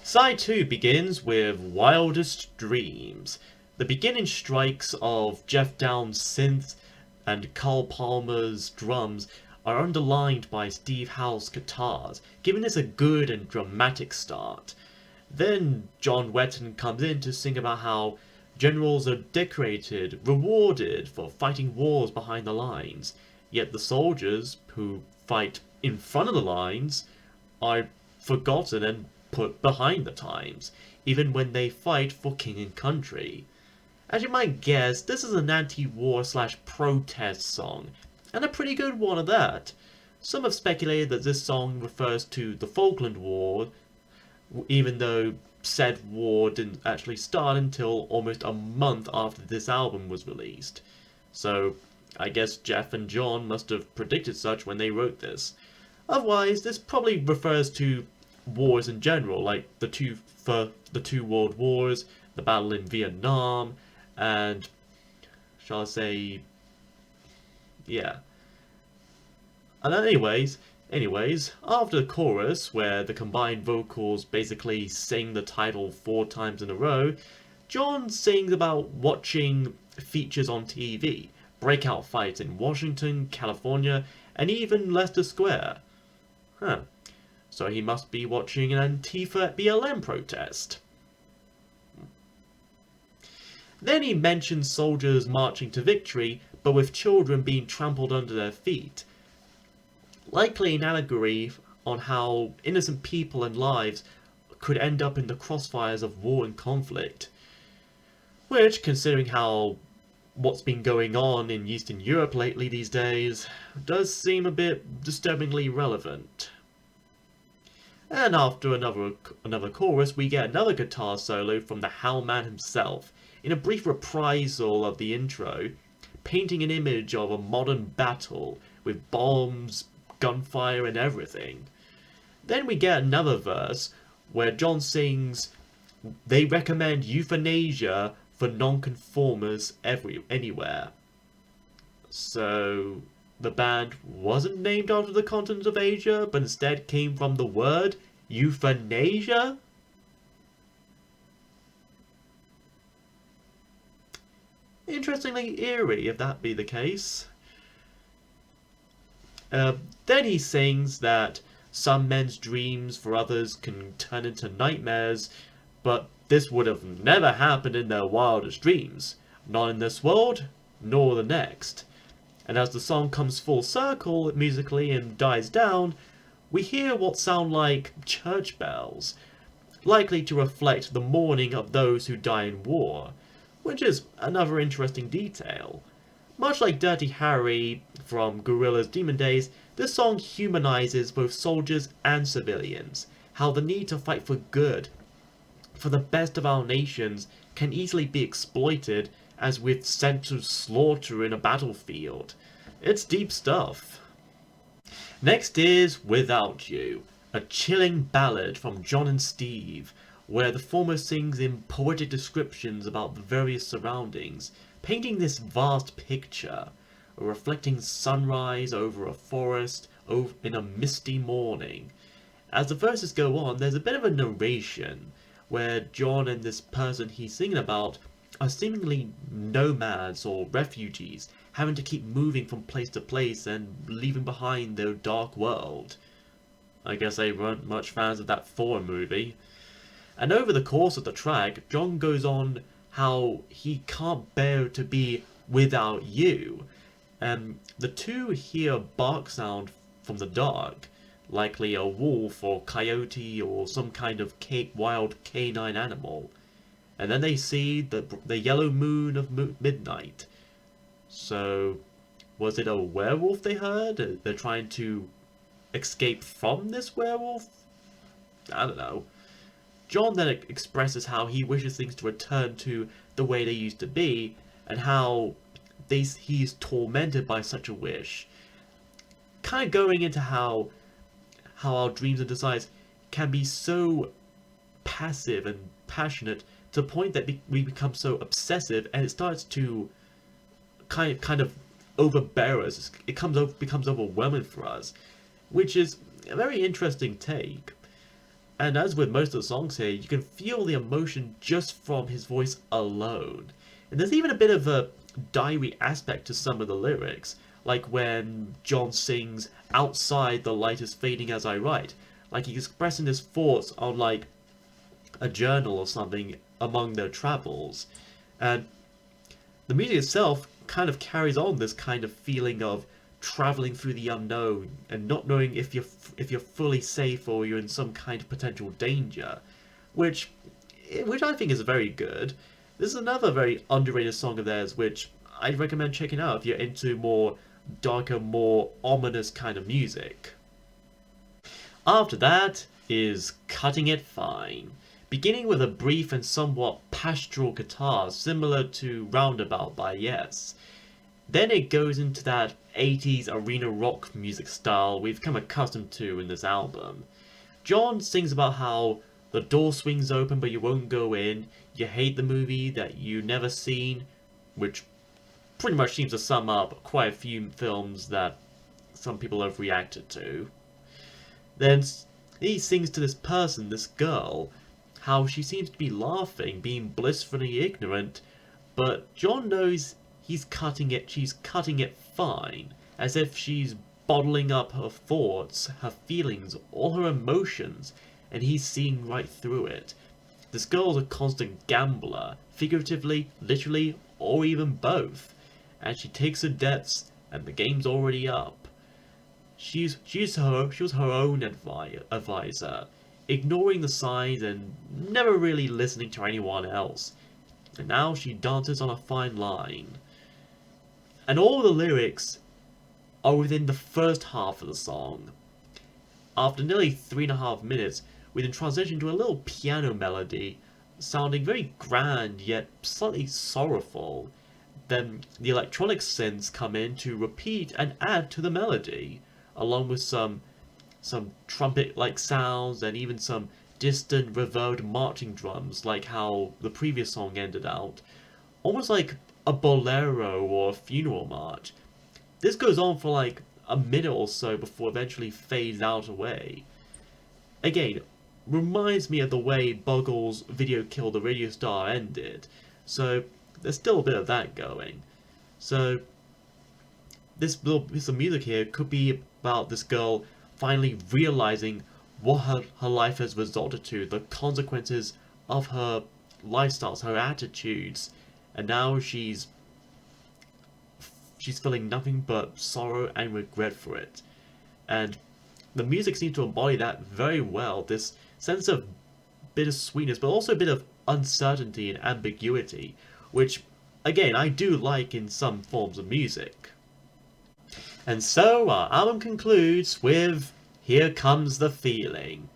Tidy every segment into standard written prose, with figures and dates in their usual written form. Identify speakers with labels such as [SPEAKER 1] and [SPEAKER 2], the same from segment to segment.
[SPEAKER 1] Side 2 begins with Wildest Dreams. The beginning strikes of Jeff Downes' synth and Carl Palmer's drums are underlined by Steve Howe's guitars, giving this a good and dramatic start. Then John Wetton comes in to sing about how generals are decorated, rewarded for fighting wars behind the lines, yet the soldiers who fight in front of the lines are forgotten and put behind the times, even when they fight for king and country. As you might guess, this is an anti-war slash protest song, and a pretty good one at that. Some have speculated that this song refers to the Falkland War, even though said war didn't actually start until almost a month after this album was released. So, I guess Jeff and John must have predicted such when they wrote this. Otherwise, this probably refers to wars in general, like the two world wars, the battle in Vietnam, and shall I say, yeah. And anyways, after the chorus, where the combined vocals basically sing the title 4 times in a row, John sings about watching features on TV, breakout fights in Washington, California, and even Leicester Square. Huh. So he must be watching an Antifa BLM protest. Then he mentions soldiers marching to victory, but with children being trampled under their feet. Likely an allegory on how innocent people and lives could end up in the crossfires of war and conflict. Which, considering how what's been going on in Eastern Europe lately these days, does seem a bit disturbingly relevant. And after another chorus, we get another guitar solo from the Howlman himself, in a brief reprisal of the intro, painting an image of a modern battle with bombs, gunfire, and everything. Then we get another verse where John sings, "They recommend euthanasia for nonconformers anywhere." So the band wasn't named after the continent of Asia, but instead came from the word euthanasia? Interestingly eerie, if that be the case. Then he sings that some men's dreams for others can turn into nightmares, but this would have never happened in their wildest dreams. Not in this world, nor the next. And as the song comes full circle musically and dies down, we hear what sound like church bells, likely to reflect the mourning of those who die in war, which is another interesting detail. Much like Dirty Harry from Gorilla's Demon Days, this song humanizes both soldiers and civilians, how the need to fight for good, for the best of our nations, can easily be exploited as we're sent to slaughter in a battlefield. It's deep stuff. Next is Without You, a chilling ballad from John and Steve, where the former sings in poetic descriptions about the various surroundings, painting this vast picture, reflecting sunrise over a forest in a misty morning. As the verses go on, there's a bit of a narration, where John and this person he's singing about are seemingly nomads or refugees, having to keep moving from place to place and leaving behind their dark world. I guess they weren't much fans of that Thor movie. And over the course of the track, John goes on how he can't bear to be without you. And the two hear a bark sound from the dark, likely a wolf or coyote or some kind of wild canine animal. And then they see the yellow moon of midnight. So, was it a werewolf they heard? They're trying to escape from this werewolf? I don't know. John then expresses how he wishes things to return to the way they used to be, and how he's tormented by such a wish. Kind of going into how our dreams and desires can be so passive and passionate to the point that we become so obsessive, and it starts to kind of overbear us. It becomes overwhelming for us, which is a very interesting take. And as with most of the songs here, you can feel the emotion just from his voice alone. And there's even a bit of a diary aspect to some of the lyrics, like when John sings, "Outside the light is fading as I write." Like he's expressing his thoughts on like a journal or something among their travels. And the music itself kind of carries on this kind of feeling of traveling through the unknown and not knowing if you're fully safe or you're in some kind of potential danger, which I think is very good. This is another very underrated song of theirs, which I'd recommend checking out if you're into more darker, more ominous kind of music. After that is Cutting It Fine, beginning with a brief and somewhat pastoral guitar similar to Roundabout by Yes. Then it goes into that 80s arena rock music style we've come accustomed to in this album. John sings about how the door swings open but you won't go in, you hate the movie that you never seen, which pretty much seems to sum up quite a few films that some people have reacted to. Then he sings to this person, this girl, how she seems to be laughing, being blissfully ignorant, but John knows she's cutting it fine, as if she's bottling up her thoughts, her feelings, all her emotions, and he's seeing right through it. This girl's a constant gambler, figuratively, literally, or even both, and she takes her debts, and the game's already up. She was her own advisor, ignoring the signs and never really listening to anyone else. And now she dances on a fine line. And all the lyrics are within the first half of the song. After nearly 3.5 minutes, we then transition to a little piano melody, sounding very grand yet slightly sorrowful. Then the electronic synths come in to repeat and add to the melody, along with some trumpet-like sounds and even some distant reverbed marching drums, like how the previous song ended out. Almost like a bolero or a funeral march. This goes on for like a minute or so before eventually fades out away. Again, reminds me of the way Buggles' Video Kill the Radio Star ended, so there's still a bit of that going. So this little piece of music here could be about this girl finally realizing what her life has resulted to, the consequences of her lifestyles, her attitudes, and now she's feeling nothing but sorrow and regret for it. And the music seems to embody that very well, this sense of bittersweetness, but also a bit of uncertainty and ambiguity, which, again, I do like in some forms of music. And so our album concludes with Here Comes the Feeling.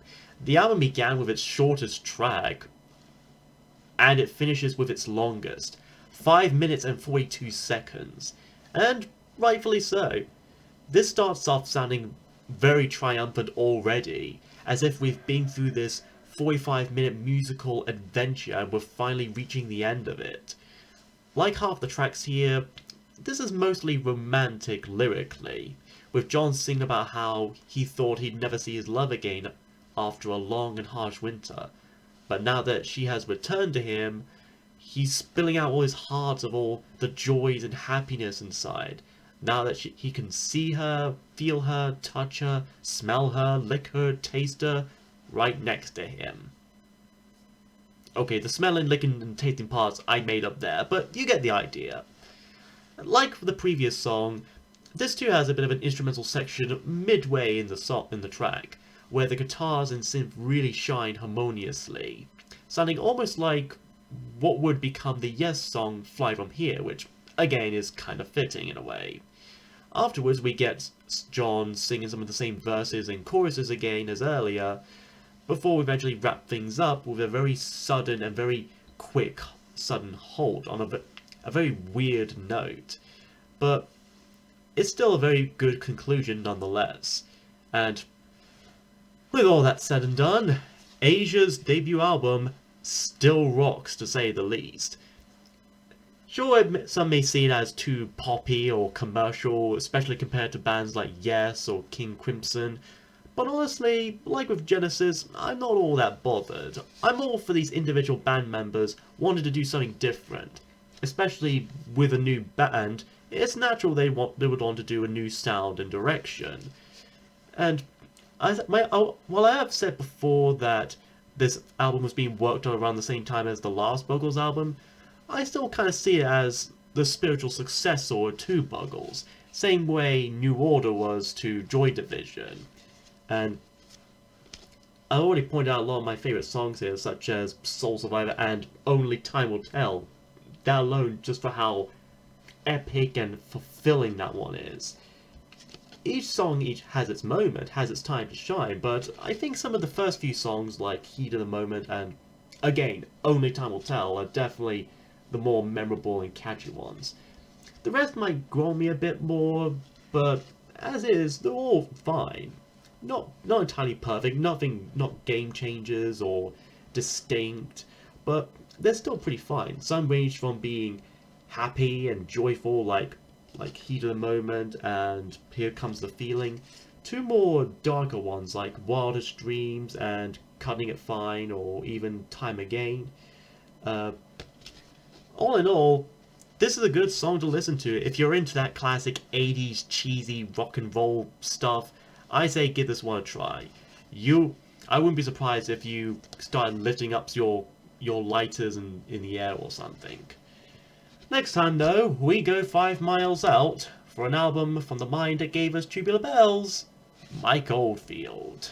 [SPEAKER 1] The album began with its shortest track, and it finishes with its longest, 5 minutes and 42 seconds, and rightfully so. This starts off sounding very triumphant already, as if we've been through this 45-minute musical adventure and we're finally reaching the end of it. Like half the tracks here, this is mostly romantic lyrically, with John singing about how he thought he'd never see his love again after a long and harsh winter, but now that she has returned to him, he's spilling out all his heart of all the joys and happiness inside. Now that he can see her, feel her, touch her, smell her, lick her, taste her, right next to him. Okay, the smelling, licking, and tasting parts I made up there, but you get the idea. Like the previous song, this too has a bit of an instrumental section midway in the track, where the guitars and synth really shine harmoniously, sounding almost like what would become the Yes song Fly From Here, which again is kind of fitting in a way. Afterwards we get John singing some of the same verses and choruses again as earlier, before we eventually wrap things up with a very sudden and very quick sudden halt on a very weird note. But it's still a very good conclusion nonetheless. And with all that said and done, Asia's debut album still rocks, to say the least. Sure, some may see it as too poppy or commercial, especially compared to bands like Yes or King Crimson, But honestly, like with Genesis, I'm not all that bothered. I'm all for these individual band members wanting to do something different. Especially with a new band, it's natural they would want to do a new sound and direction. And while I have said before that this album was being worked on around the same time as the last Buggles album, I still kind of see it as the spiritual successor to Buggles, same way New Order was to Joy Division. And I already pointed out a lot of my favourite songs here, such as Soul Survivor and Only Time Will Tell. That alone, just for how epic and fulfilling that one is. Each song each has its moment, has its time to shine, but I think some of the first few songs like Heat of the Moment and, again, Only Time Will Tell are definitely the more memorable and catchy ones. The rest might grow on me a bit more, but as is, they're all fine. Not entirely perfect, not game changers or distinct, but they're still pretty fine. Some range from being happy and joyful like Heat of the Moment and Here Comes the Feeling, to more darker ones like Wildest Dreams and Cutting It Fine or even Time Again. All in all, this is a good song to listen to if you're into that classic 80s cheesy rock and roll stuff. I say give this one a try. I wouldn't be surprised if you started lifting up your lighters in the air or something. Next time though, we go 5 miles out for an album from the mind that gave us Tubular Bells, Mike Oldfield.